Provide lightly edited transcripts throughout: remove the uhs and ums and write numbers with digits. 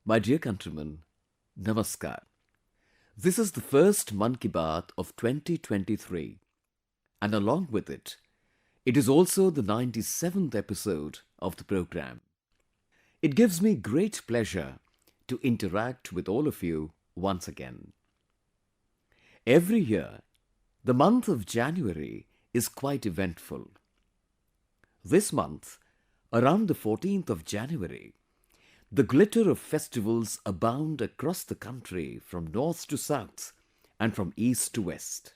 My dear countrymen, Namaskar. This is the first Mann Ki Baat of 2023, and along with it, it is also the 97th episode of the program. It gives me great pleasure to interact with all of you once again. Every year, the month of January is quite eventful. This month, around the 14th of January, the glitter of festivals abound across the country from north to south and from east to west.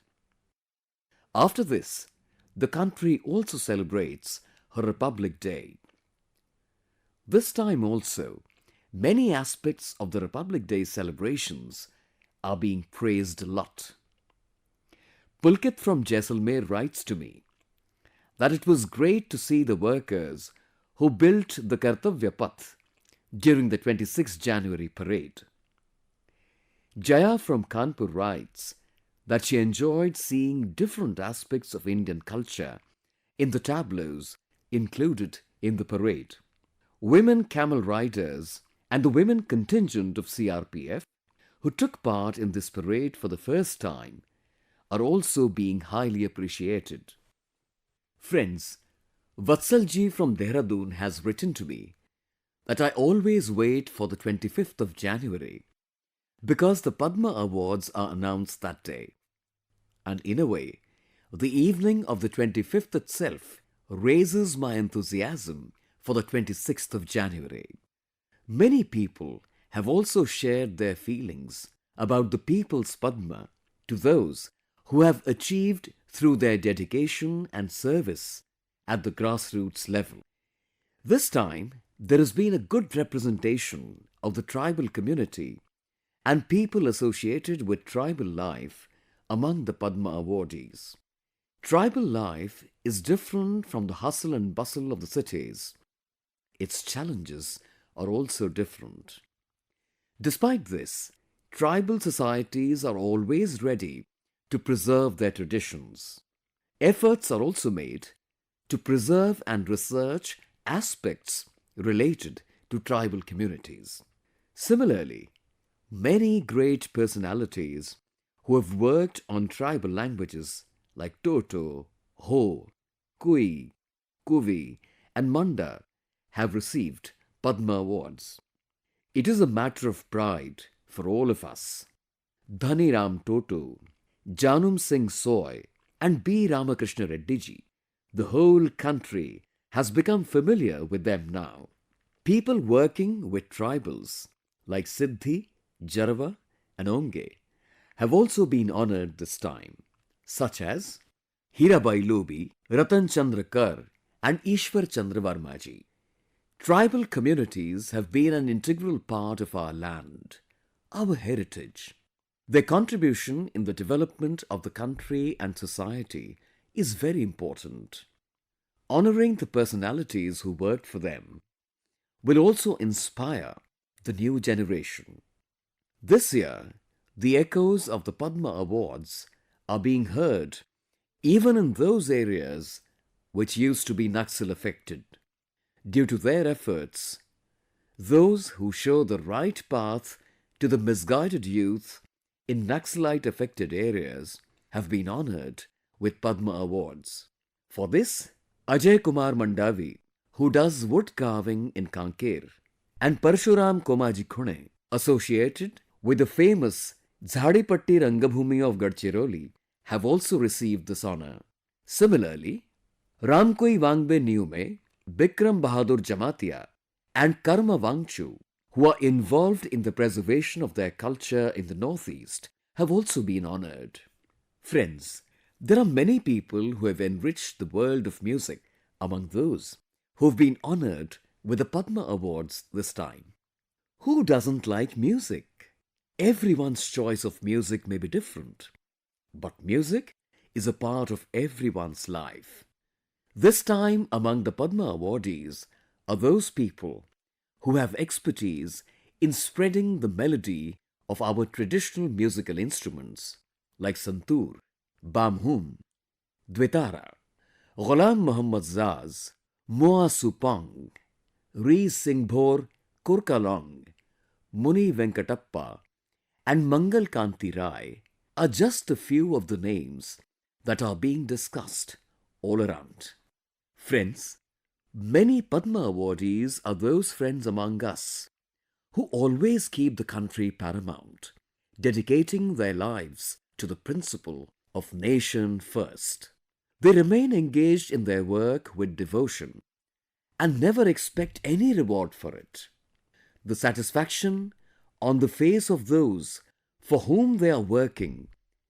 After this, the country also celebrates her Republic Day. This time also, many aspects of the Republic Day celebrations are being praised a lot. Pulkit from Jaisalmer writes to me that it was great to see the workers who built the Kartavya Path during the 26th January parade. Jaya from Kanpur writes that she enjoyed seeing different aspects of Indian culture in the tableaus included in the parade. Women camel riders and the women contingent of CRPF who took part in this parade for the first time are also being highly appreciated. Friends, Vatsalji from Dehradun has written to me that I always wait for the 25th of January because the Padma Awards are announced that day. And in a way, the evening of the 25th itself raises my enthusiasm for the 26th of January. Many people have also shared their feelings about the People's Padma to those who have achieved through their dedication and service at the grassroots level. This time, there has been a good representation of the tribal community and people associated with tribal life among the Padma awardees. Tribal life is different from the hustle and bustle of the cities. Its challenges are also different. Despite this, tribal societies are always ready to preserve their traditions. Efforts are also made to preserve and research aspects related to tribal communities. Similarly, many great personalities who have worked on tribal languages like Toto, Ho, Kui, Kuvi and Manda have received Padma Awards. It is a matter of pride for all of us. Dhani Ram Toto, Janum Singh Soy and B. Ramakrishna Reddy ji, the whole country has become familiar with them now. People working with tribals like Siddhi, Jarva and Onge have also been honoured this time, such as Hirabai Lobi, Ratan Chandra Kar and Ishwar Chandra Varma ji. Tribal communities have been an integral part of our land, our heritage. Their contribution in the development of the country and society is very important. Honouring the personalities who worked for them will also inspire the new generation. This year, the echoes of the Padma Awards are being heard even in those areas which used to be Naxal affected. Due to their efforts, those who show the right path to the misguided youth in Naxalite affected areas have been honoured with Padma Awards. For this, Ajay Kumar Mandavi, who does wood carving in Kanker, and Parshuram Komaji Khune, associated with the famous Jhadipatti Rangabhumi of Gadchiroli, have also received this honour. Similarly, Ramkoi Wangbe Niume, Bikram Bahadur Jamatia and Karma Wangchu, who are involved in the preservation of their culture in the northeast, have also been honoured. Friends, there are many people who have enriched the world of music among those who have been honoured with the Padma Awards this time. Who doesn't like music? Everyone's choice of music may be different, but music is a part of everyone's life. This time among the Padma awardees are those people who have expertise in spreading the melody of our traditional musical instruments like santoor, bamhum, dwitara, Ghulam Muhammad Zaz, Moa Supang, Ri Singhbor Kurkalong, Muni Venkatappa, and Mangal Kanti Rai are just a few of the names that are being discussed all around. Friends, many Padma awardees are those friends among us who always keep the country paramount, dedicating their lives to the principle of nation first. They remain engaged in their work with devotion and never expect any reward for it. The satisfaction on the face of those for whom they are working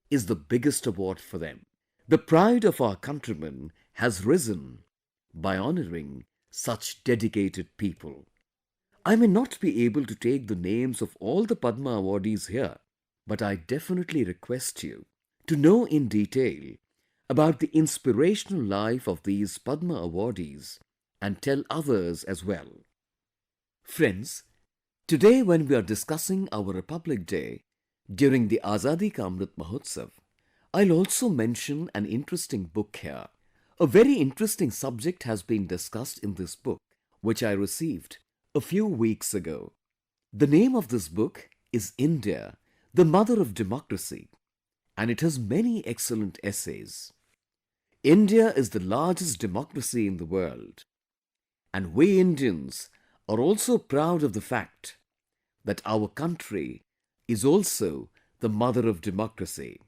is the biggest award for them. The pride of our countrymen has risen by honoring such dedicated people. I may not be able to take the names of all the Padma awardees here, but I definitely request you to know in detail about the inspirational life of these Padma awardees and tell others as well. Friends, today when we are discussing our Republic Day during the Azadi Ka Amrit Mahotsav, I'll also mention an interesting book here. A very interesting subject has been discussed in this book, which I received a few weeks ago. The name of this book is India, the Mother of Democracy, and it has many excellent essays. India is the largest democracy in the world, and we Indians are also proud of the fact that our country is also the mother of democracy.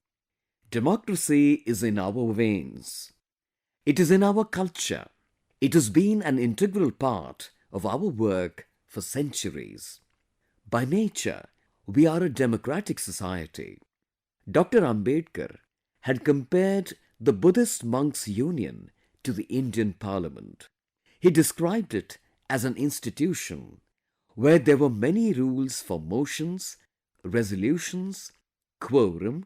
Democracy is in our veins. It is in our culture. It has been an integral part of our work for centuries. By nature, we are a democratic society. Dr. Ambedkar had compared the Buddhist monks' union to the Indian Parliament. He described it as an institution where there were many rules for motions, resolutions, quorum,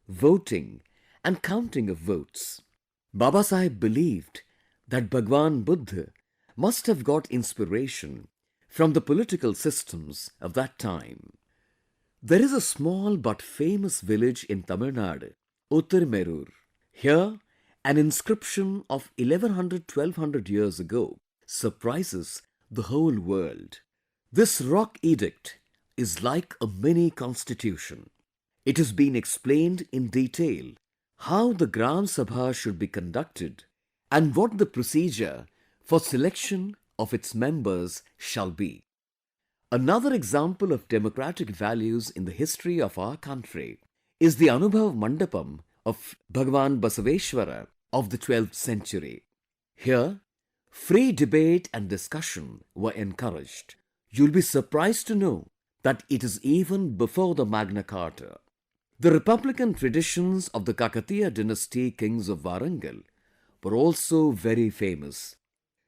voting and counting of votes. Baba Saheb believed that Bhagwan Buddha must have got inspiration from the political systems of that time. There is a small but famous village in Tamil Nadu, Uttirmerur. Here, an inscription of 1100-1200 years ago surprises the whole world. This rock edict is like a mini constitution. It has been explained in detail how the Gram Sabha should be conducted and what the procedure for selection of its members shall be. Another example of democratic values in the history of our country is the Anubhav Mandapam of Bhagwan Basaveshwara of the 12th century. Here, free debate and discussion were encouraged. You'll be surprised to know that it is even before the Magna Carta. The republican traditions of the Kakatiya dynasty kings of Warangal were also very famous.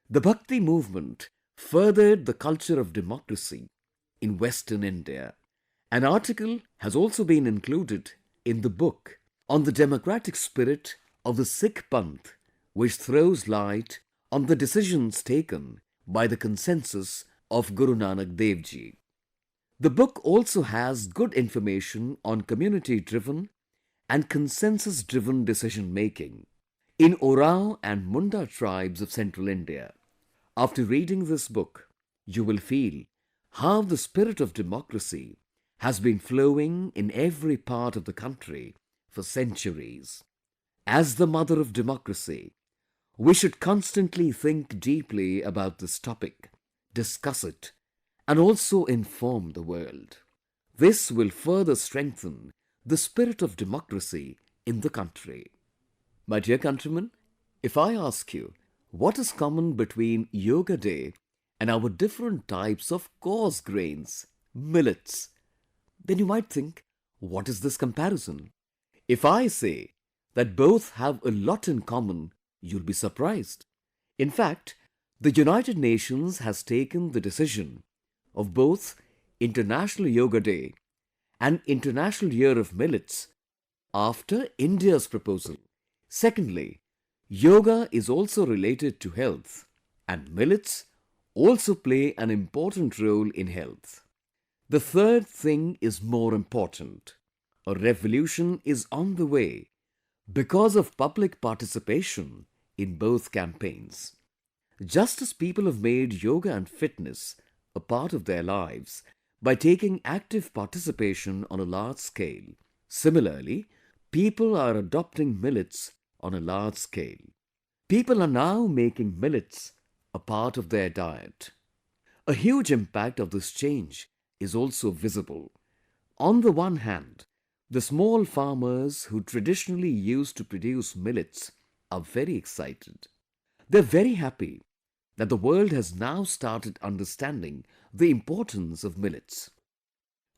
The Bhakti movement furthered the culture of democracy in Western India. An article has also been included in the book on the democratic spirit of the Sikh Panth, which throws light on the decisions taken by the consensus of Guru Nanak Dev Ji. The book also has good information on community-driven and consensus-driven decision-making in Orao and Munda tribes of central India. After reading this book, you will feel how the spirit of democracy has been flowing in every part of the country for centuries. As the mother of democracy, we should constantly think deeply about this topic, discuss it, and also inform the world. This will further strengthen the spirit of democracy in the country. My dear countrymen, if I ask you what is common between Yoga Day and our different types of coarse grains, millets, then you might think, what is this comparison? If I say that both have a lot in common, you'll be surprised. In fact, the United Nations has taken the decision of both International Yoga Day and International Year of Millets after India's proposal. Secondly, yoga is also related to health, and millets also play an important role in health. The third thing is more important. A revolution is on the way because of public participation in both campaigns. Just as people have made yoga and fitness a part of their lives, by taking active participation on a large scale. Similarly, people are adopting millets on a large scale. People are now making millets a part of their diet. A huge impact of this change is also visible. On the one hand, the small farmers who traditionally used to produce millets are very excited. They're very happy that the world has now started understanding the importance of millets.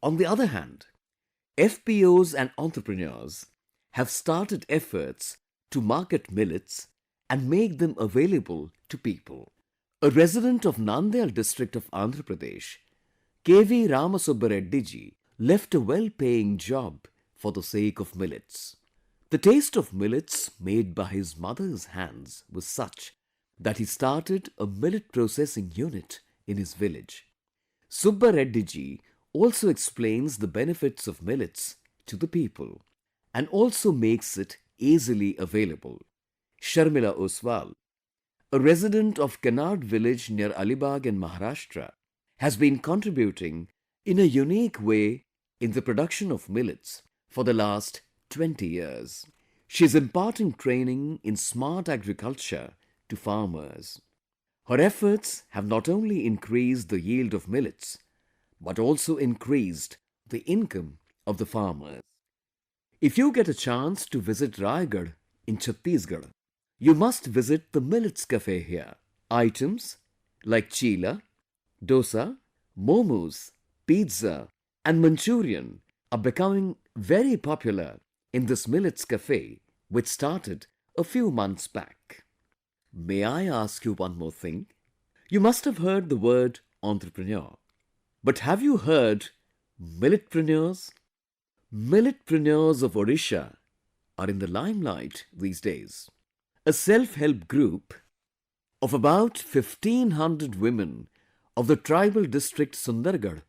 On the other hand, FPOs and entrepreneurs have started efforts to market millets and make them available to people. A resident of Nandyal district of Andhra Pradesh, KV Ramasubba Reddy ji, left a well-paying job for the sake of millets. The taste of millets made by his mother's hands was such that he started a millet processing unit in his village. Subba Reddy ji also explains the benefits of millets to the people and also makes it easily available. Sharmila Oswal, a resident of Kannad village near Alibag in Maharashtra, has been contributing in a unique way in the production of millets for the last 20 years. She is imparting training in smart agriculture to farmers. Her efforts have not only increased the yield of millets, but also increased the income of the farmers. If you get a chance to visit Raigad in Chhattisgarh, you must visit the Millets Cafe here. Items like chila, dosa, momos, pizza and Manchurian are becoming very popular in this Millets Cafe, which started a few months back. May I ask you one more thing? You must have heard the word entrepreneur. But have you heard milletpreneurs? Milletpreneurs of Odisha are in the limelight these days. A self-help group of about 1500 women of the tribal district Sundargarh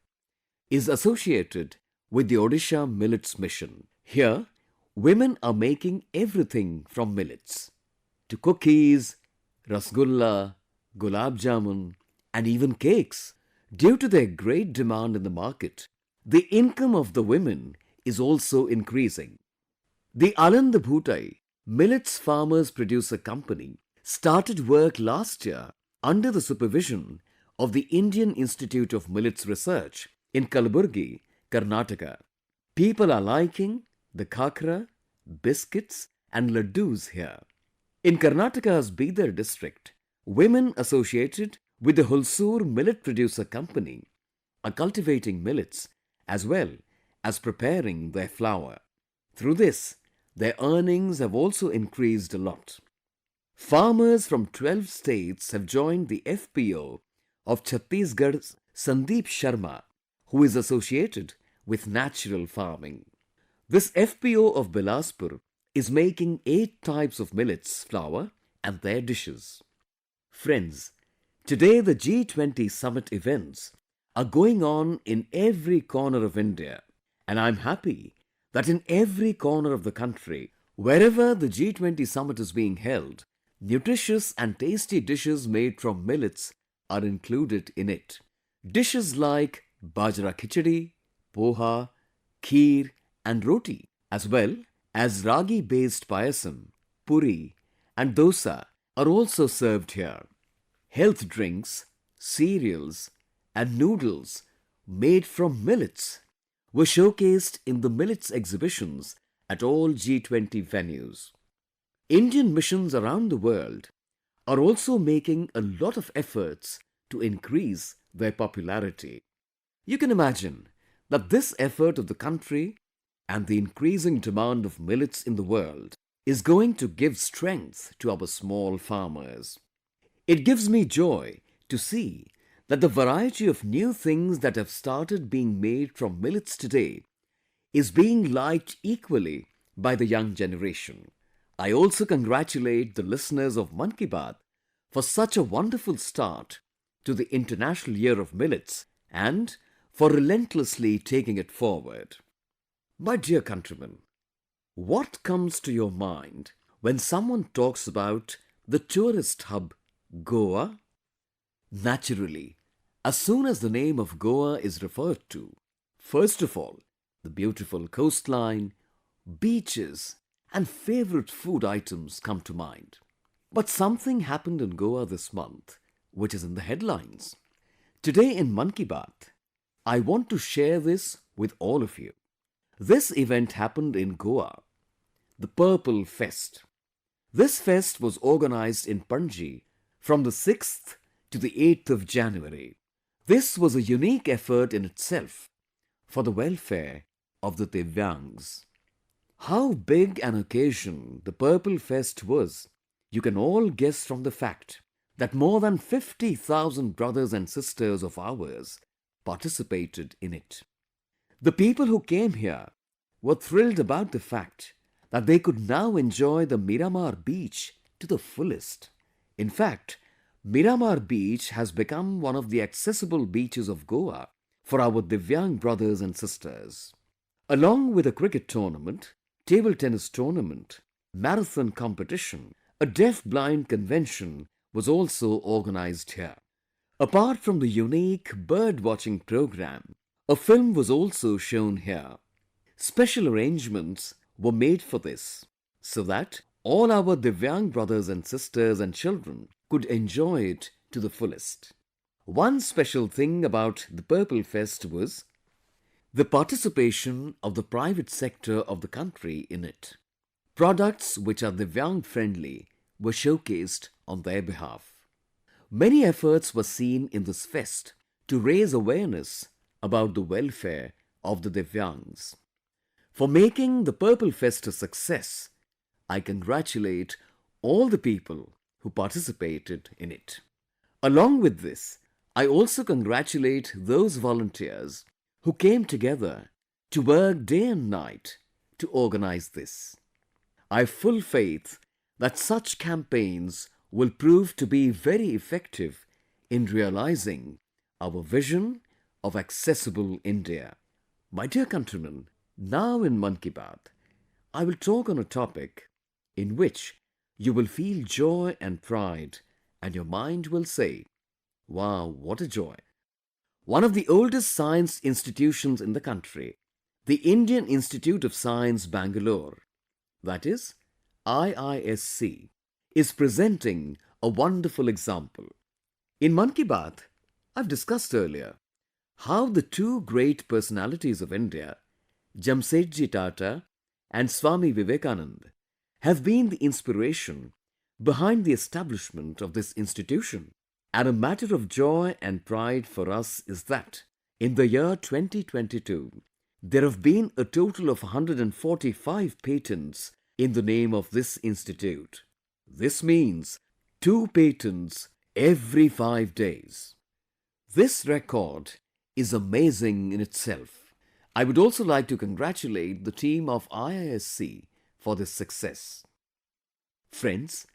is associated with the Odisha Millets Mission. Here, women are making everything from millets to cookies, rasgulla, gulab jamun and even cakes. Due to their great demand in the market, the income of the women is also increasing. The Aland Bhutai Millets Farmers Producer Company started work last year under the supervision of the Indian Institute of Millets Research in Kalaburgi, Karnataka. People are liking the khakra, biscuits and laddus here. In Karnataka's Bidar district, women associated with the Hulsoor Millet Producer Company are cultivating millets as well as preparing their flour. Through this, their earnings have also increased a lot. Farmers from 12 states have joined the FPO of Chhattisgarh's Sandeep Sharma, who is associated with natural farming. This FPO of Bilaspur is making 8 types of millets flour and their dishes. Friends, today the G20 summit events are going on in every corner of India, and I'm happy that in every corner of the country, wherever the G20 summit is being held, nutritious and tasty dishes made from millets are included in it. Dishes like bajra khichdi, poha, kheer and roti, as well as ragi-based payasam, puri and dosa are also served here. Health drinks, cereals and noodles made from millets were showcased in the millets exhibitions at all G20 venues. Indian missions around the world are also making a lot of efforts to increase their popularity. You can imagine that this effort of the country and the increasing demand of millets in the world is going to give strength to our small farmers. It gives me joy to see that the variety of new things that have started being made from millets today is being liked equally by the young generation. I also congratulate the listeners of Mann Ki Baat for such a wonderful start to the International Year of Millets and for relentlessly taking it forward. My dear countrymen, what comes to your mind when someone talks about the tourist hub Goa? Naturally, As soon as the name of Goa is referred to, first of all, the beautiful coastline, beaches, and favorite food items come to mind. But something happened in Goa this month, which is in the headlines. Today in Mann Ki Baat, I want to share this with all of you. This event happened in Goa, the Purple Fest. This fest was organized in Panji from the 6th to the 8th of January. This was a unique effort in itself for the welfare of the Divyangs. How big an occasion the Purple Fest was, you can all guess from the fact that more than 50,000 brothers and sisters of ours participated in it. The people who came here were thrilled about the fact that they could now enjoy the Miramar beach to the fullest. In fact, Miramar beach has become one of the accessible beaches of Goa for our Divyang brothers and sisters. Along with a cricket tournament, table tennis tournament, marathon competition, a deaf-blind convention was also organized here. Apart from the unique bird-watching program, a film was also shown here. Special arrangements were made for this so that all our Divyang brothers and sisters and children could enjoy it to the fullest. One special thing about the Purple Fest was the participation of the private sector of the country in it. Products which are Divyang friendly were showcased on their behalf. Many efforts were seen in this fest to raise awareness about the welfare of the Divyangs. For making the Purple Fest a success, I congratulate all the people who participated in it. Along with this, I also congratulate those volunteers who came together to work day and night to organize this. I have full faith that such campaigns will prove to be very effective in realizing our vision of accessible India. My dear countrymen, now in Mann Ki Baat, I will talk on a topic in which you will feel joy and pride and your mind will say, "Wow, what a joy." One of the oldest science institutions in the country, the Indian Institute of Science, Bangalore, that is, IISC, is presenting a wonderful example. In Mann Ki Baat, I've discussed earlier how the two great personalities of India, Jamsetji Tata and Swami Vivekanand, have been the inspiration behind the establishment of this institution. And a matter of joy and pride for us is that in the year 2022, there have been a total of 145 patents in the name of this institute. This means 2 patents every 5 days. This record is amazing in itself. I would also like to congratulate the team of IISC for this success. Friends,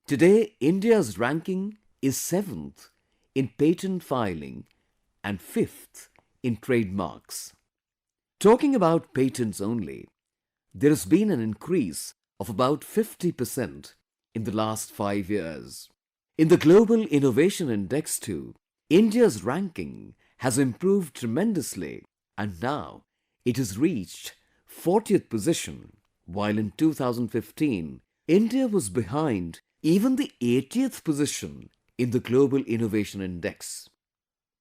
today India's ranking is 7th in patent filing and 5th in trademarks. Talking about patents only, there has been an increase of about 50% in the last 5 years. In the Global Innovation Index too, India's ranking has improved tremendously and now it has reached 40th position, while in 2015, India was behind even the 80th position in the Global Innovation Index.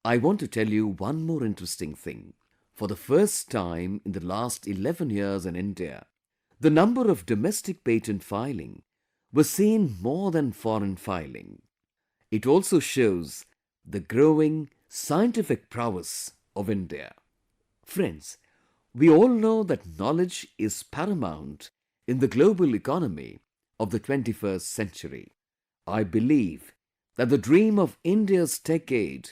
I want to tell you one more interesting thing. For the first time in the last 11 years in India, the number of domestic patent filing was seen more than foreign filing. It also shows the growing scientific prowess of India. Friends, we all know that knowledge is paramount in the global economy of the 21st century. I believe that the dream of India's decade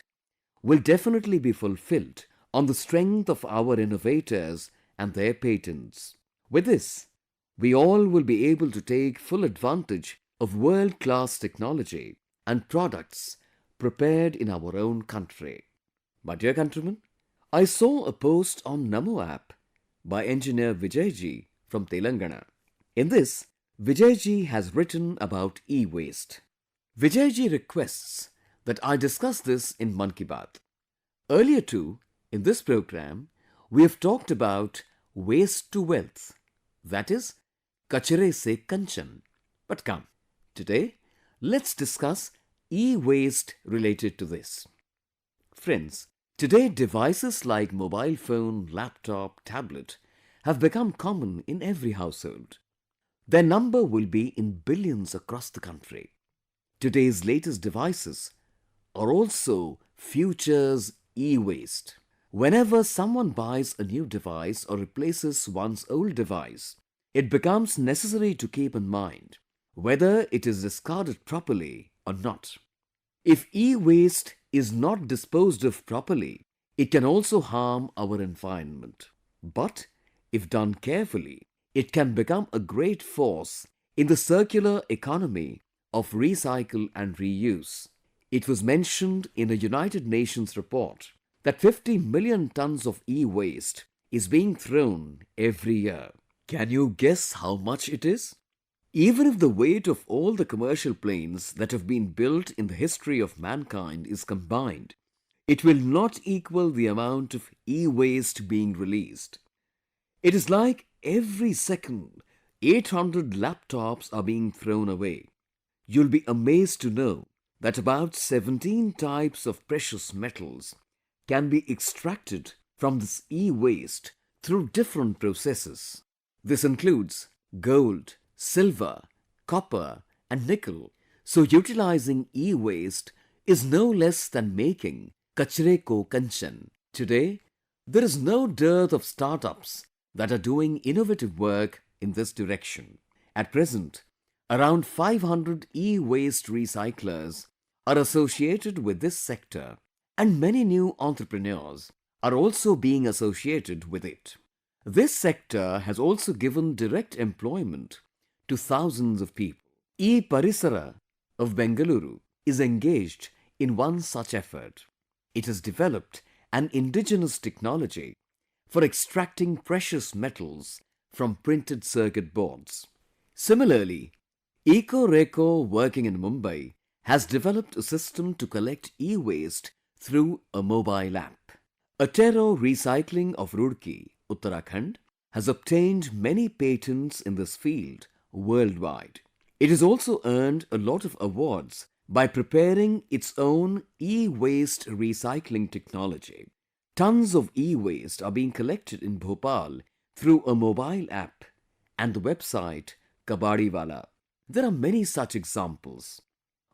will definitely be fulfilled on the strength of our innovators and their patents. With this, we all will be able to take full advantage of world-class technology and products prepared in our own country. My dear countrymen, I saw a post on Namo app by engineer Vijayji from Telangana. In this, Vijayji has written about e-waste. Vijayji requests that I discuss this in Mann Ki Baat. Earlier too, in this program, we have talked about waste to wealth, that is, kachre se kanchan. But come, today, let's discuss e-waste related to this. Friends, today devices like mobile phone, laptop, tablet have become common in every household. Their number will be in billions across the country. Today's latest devices are also future's e-waste. Whenever someone buys a new device or replaces one's old device, it becomes necessary to keep in mind whether it is discarded properly or not. If e-waste is not disposed of properly, it can also harm our environment. But if done carefully, it can become a great force in the circular economy of recycle and reuse. It was mentioned in a United Nations report that 50 million tons of e-waste is being thrown every year. Can you guess how much it is? Even if the weight of all the commercial planes that have been built in the history of mankind is combined, it will not equal the amount of e-waste being released. It is like every second 800 laptops are being thrown away. You'll be amazed to know that about 17 types of precious metals can be extracted from this e-waste through different processes. This includes gold, silver, copper and nickel. So utilizing e-waste is no less than making kachre ko kanchan. Today, there is no dearth of startups that are doing innovative work in this direction. At present, around 500 e-waste recyclers are associated with this sector, and many new entrepreneurs are also being associated with it. This sector has also given direct employment to thousands of people. E-Parisara of Bengaluru is engaged in one such effort. It has developed an indigenous technology for extracting precious metals from printed circuit boards. Similarly, EcoReco working in Mumbai has developed a system to collect e-waste through a mobile app. Atero Recycling of Roorkee, Uttarakhand, has obtained many patents in this field worldwide. It has also earned a lot of awards by preparing its own e-waste recycling technology. Tons of e-waste are being collected in Bhopal through a mobile app and the website Kabadiwala. There are many such examples.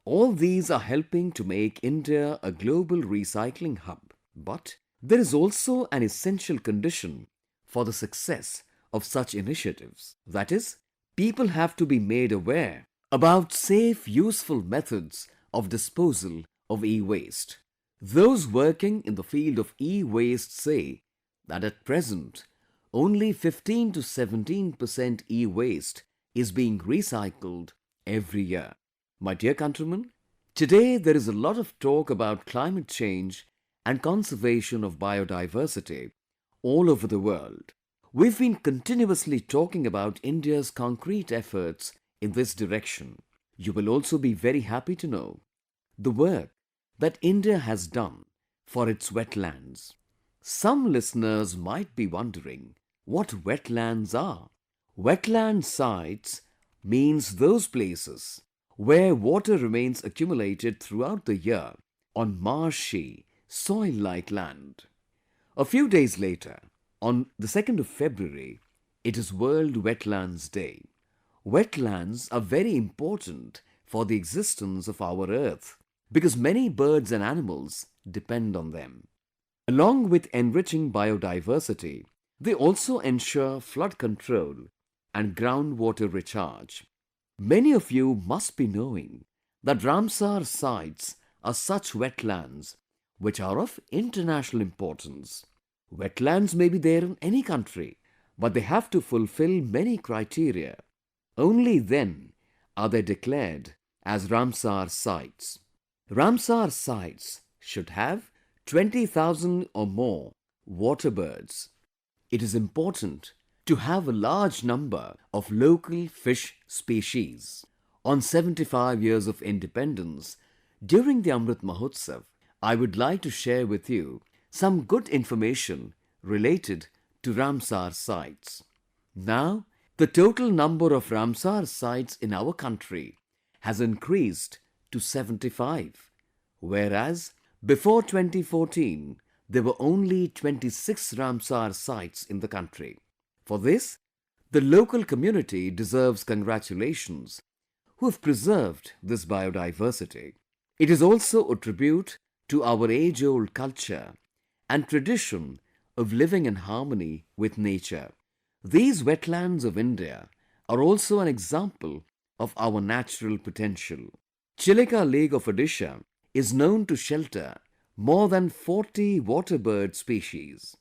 All these are helping to make India a global recycling hub. But there is also an essential condition for the success of such initiatives. That is, people have to be made aware about safe, useful methods of disposal of e-waste. Those working in the field of e-waste say that at present, only 15 to 17% e-waste is being recycled every year. My dear countrymen, today there is a lot of talk about climate change and conservation of biodiversity all over the world. We've been continuously talking about India's concrete efforts in this direction. You will also be very happy to know the work that India has done for its wetlands. Some listeners might be wondering what wetlands are. Wetland sites means those places where water remains accumulated throughout the year on marshy, soil-like land. A few days later, on the 2nd of February, it is World Wetlands Day. Wetlands are very important for the existence of our earth because many birds and animals depend on them. Along with enriching biodiversity, they also ensure flood control and groundwater recharge. Many of you must be knowing that Ramsar sites are such wetlands which are of international importance. Wetlands may be there in any country, but they have to fulfill many criteria. Only then are they declared as Ramsar sites. Ramsar sites should have 20,000 or more water birds. It is important to have a large number of local fish species. On 75 years of independence, during the Amrit Mahotsav, I would like to share with you some good information related to Ramsar sites. Now, the total number of Ramsar sites in our country has increased to 75, whereas before 2014 there were only 26 Ramsar sites in the country. For this, the local community deserves congratulations who have preserved this biodiversity. It is also a tribute to our age-old culture and tradition of living in harmony with nature. These wetlands of India are also an example of our natural potential. Chilika Lake of Odisha is known to shelter more than 40 waterbird species.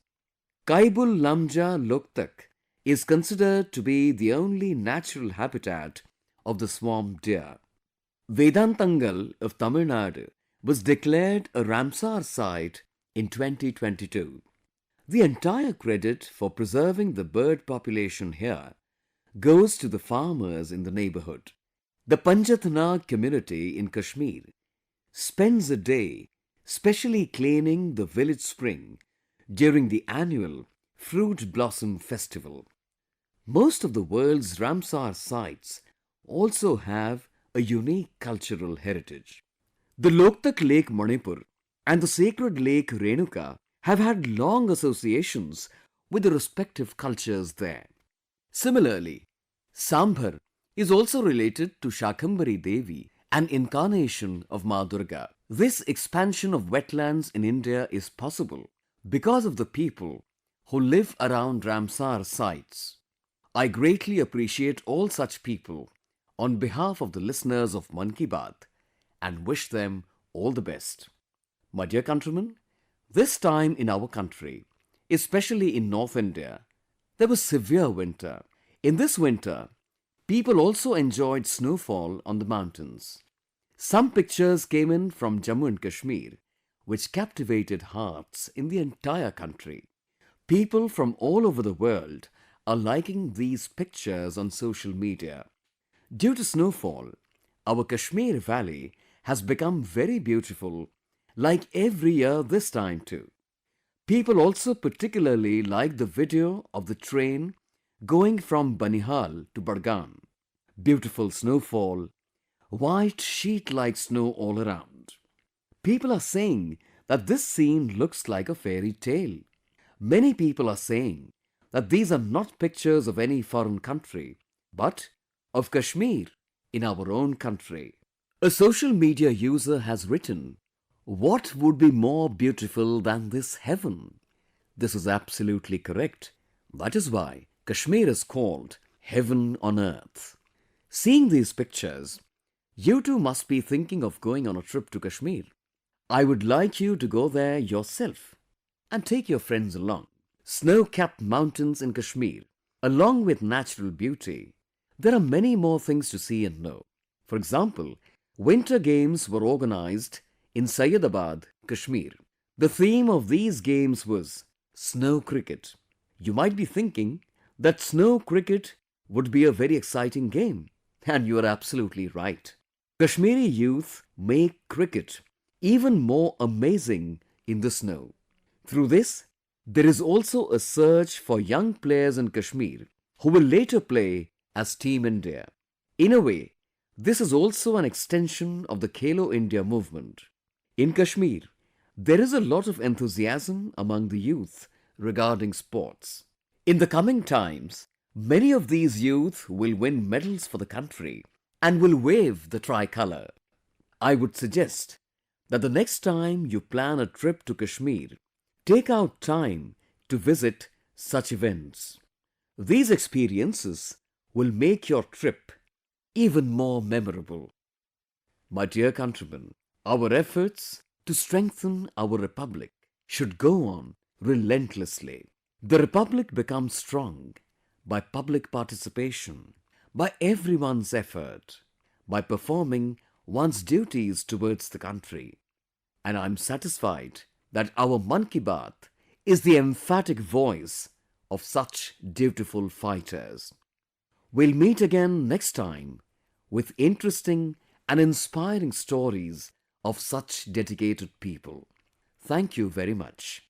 Kaibul Lamja Loktak is considered to be the only natural habitat of the swamp deer. Vedantangal of Tamil Nadu was declared a Ramsar site in 2022. The entire credit for preserving the bird population here goes to the farmers in the neighborhood. The Panjatnag community in Kashmir spends a day specially cleaning the village spring during the annual Fruit Blossom Festival. Most of the world's Ramsar sites also have a unique cultural heritage. The Loktak Lake Manipur and the sacred lake Renuka have had long associations with the respective cultures there. Similarly, Sambhar is also related to Shakambhari Devi, an incarnation of Ma Durga. This expansion of wetlands in India is possible because of the people who live around Ramsar sites. I greatly appreciate all such people on behalf of the listeners of Mann Ki Baat and wish them all the best. My dear countrymen, this time in our country, especially in North India, there was severe winter. In this winter, people also enjoyed snowfall on the mountains. Some pictures came in from Jammu and Kashmir, which captivated hearts in the entire country. People from all over the world are liking these pictures on social media. Due to snowfall, our Kashmir valley has become very beautiful, like every year this time too. People also particularly like the video of the train going from Banihal to Badgan. Beautiful snowfall, white sheet-like snow all around. People are saying that this scene looks like a fairy tale. Many people are saying that these are not pictures of any foreign country, but of Kashmir in our own country. A social media user has written, "What would be more beautiful than this heaven?" This is absolutely correct. That is why Kashmir is called heaven on earth. Seeing these pictures, you too must be thinking of going on a trip to Kashmir. I would like you to go there yourself and take your friends along. Snow-capped mountains in Kashmir, along with natural beauty, there are many more things to see and know. For example, winter games were organized in Syedabad, Kashmir. The theme of these games was snow cricket. You might be thinking that snow cricket would be a very exciting game, and you are absolutely right. Kashmiri youth make cricket even more amazing in the snow. Through this, there is also a search for young players in Kashmir who will later play as Team India. In a way, this is also an extension of the Khelo India movement. In Kashmir, there is a lot of enthusiasm among the youth regarding sports. In the coming times, many of these youth will win medals for the country and will wave the tricolour. I would suggest that the next time you plan a trip to Kashmir, take out time to visit such events. These experiences will make your trip even more memorable. My dear countrymen, our efforts to strengthen our republic should go on relentlessly. The republic becomes strong by public participation, by everyone's effort, by performing one's duties towards the country. And I'm satisfied that our Mann Ki Baat is the emphatic voice of such dutiful fighters. We'll meet again next time with interesting and inspiring stories of such dedicated people. Thank you very much.